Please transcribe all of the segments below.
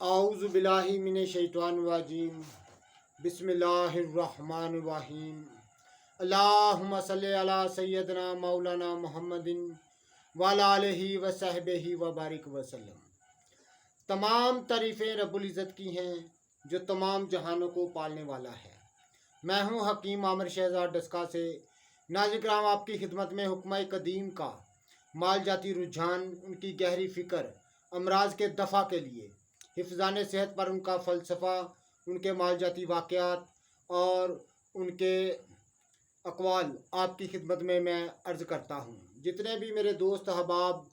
आऊज़ु बिल्लाहि मिनश शैतानिर रजीम बिस्मिल्लाहिर रहमानिर रहीम अल्लाहुम्मा सल्लि अला सय्यदना मौलाना मुहम्मदिन व अला आलिहि व सहबिहि व बारिक वसल्लम। तमाम तारीफ़ें रब्बुल इज़्ज़त की हैं जो तमाम जहानों को पालने वाला है। मैं हूँ हकीम आमिर शहजाद डस्का से। नाज़रीन किराम, आपकी खिदमत में हुक्म कदीम का माल जाती रुझान, उनकी गहरी फ़िक्र, अमराज के दफ़ा के लिए हिफ़्ज़ान सेहत पर उनका फ़लसफ़ा, उनके माल जाती वाक़यात और उनके अक़वाल आपकी खिदमत में मैं अर्ज़ करता हूँ। जितने भी मेरे दोस्त अहबाब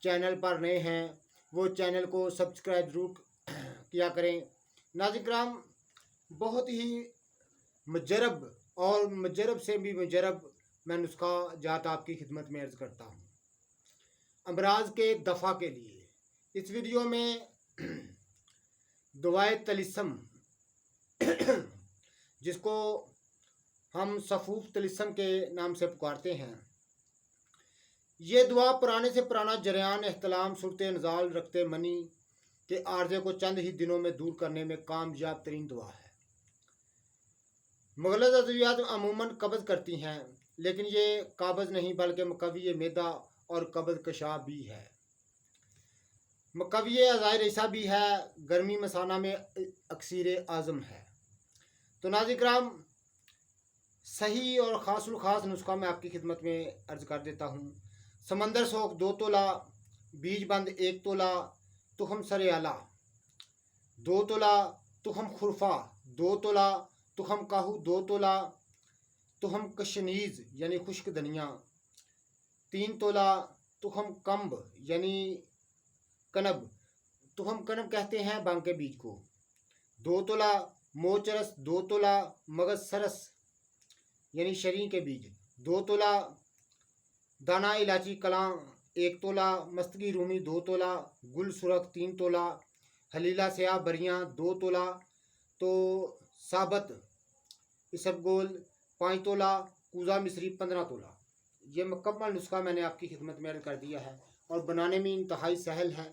चैनल पर नए हैं वो चैनल को सब्सक्राइब ज़रूर किया करें। नाज़रीन किराम, बहुत ही मुजरब और मुजरब से भी मुजरब मैं नुस्खा जात आपकी खिदमत में अर्ज़ करता हूँ अमराज के दफ़ा के लिए। इस वीडियो में दुआए तलिस्म जिसको हम सफ़ूफ़ तलिस्म के नाम से पुकारते हैं, ये दुआ पुराने से पुराना जरियान एहतलाम सूरत नज़ाल रखते मनी के आर्ज़े को चंद ही दिनों में दूर करने में कामयाब तरीन दुआ है। मुग़ल्लज़ अद्वियात अमूमन कब्ज़ करती हैं, लेकिन ये काबज़ नहीं बल्कि मकवी मैदा और कब्ज़ कशा भी है। मकवी अज़ाय रेशा भी है, गर्मी मसाना में अक्सीर आज़म है। तो नाज़रीन किराम, सही और ख़ासुल ख़ास नुस्खा मैं आपकी खिदमत में अर्ज़ कर देता हूँ। समंदर सोख 2 तोला, बीज बंद 1 तोला, तुखम सरे आला 2 तोला, तुखम खुरफा 2 तोला, तुखम काहू 2 तोला, तुखम कशनीज़ यानी खुश्क धनिया 3 तोला, तुखम कम्ब यानी कनब, तुखम कनब कहते हैं बांग के बीज को 2 तोला, मोचरस 2 तोला, मगज सरस यानी शरीर के बीज 2 तोला, दाना इलायची कलां 1 तोला, मस्तगी रूमी 2 तोला, गुल सुरख 3 तोला, हलीला स्याह बरियाँ 2 तोला, तो साबत इसबगोल 5 तोला, कूज़ा मिस्री 15 तोला। ये मुकम्मल नुस्खा मैंने आपकी खिदमत में अर्ज़ कर दिया है और बनाने में इंतहाई सहल है।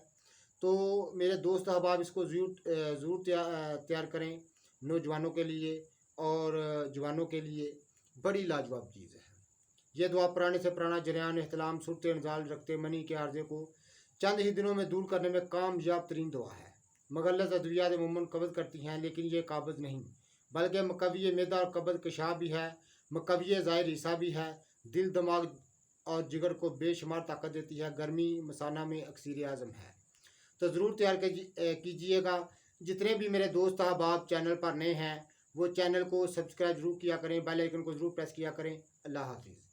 तो मेरे दोस्त अहबाब इसको ज़रूर तैयार करें। नौजवानों के लिए और जवानों के लिए बड़ी लाजवाब चीज़ है। यह दुआ पुराने से पुराना जरियान एहतलाम सूरत नज़ाल रखते मनी के आर्ज़े को चंद ही दिनों में दूर करने में कामयाब तरीन दुआ है। मुग़ल्लज़ अद्वियात अमूमन कब्ज़ करती हैं, लेकिन ये काबज़ नहीं बल्कि मकवी मैदा और कब्ज़ कशा भी है, मकवी अज़ाय रेशा भी है, दिल दिमाग और जिगर को बेशुमार ताकत देती है, गर्मी मसाना में अक्सीर आज़म है। तो ज़रूर तैयार कीजिएगा। जितने भी मेरे दोस्त अहबाब चैनल पर नए हैं वो चैनल को सब्सक्राइब ज़रूर किया करें, बेल आइकन को ज़रूर प्रेस किया करें। अल्लाह हाफ़िज़।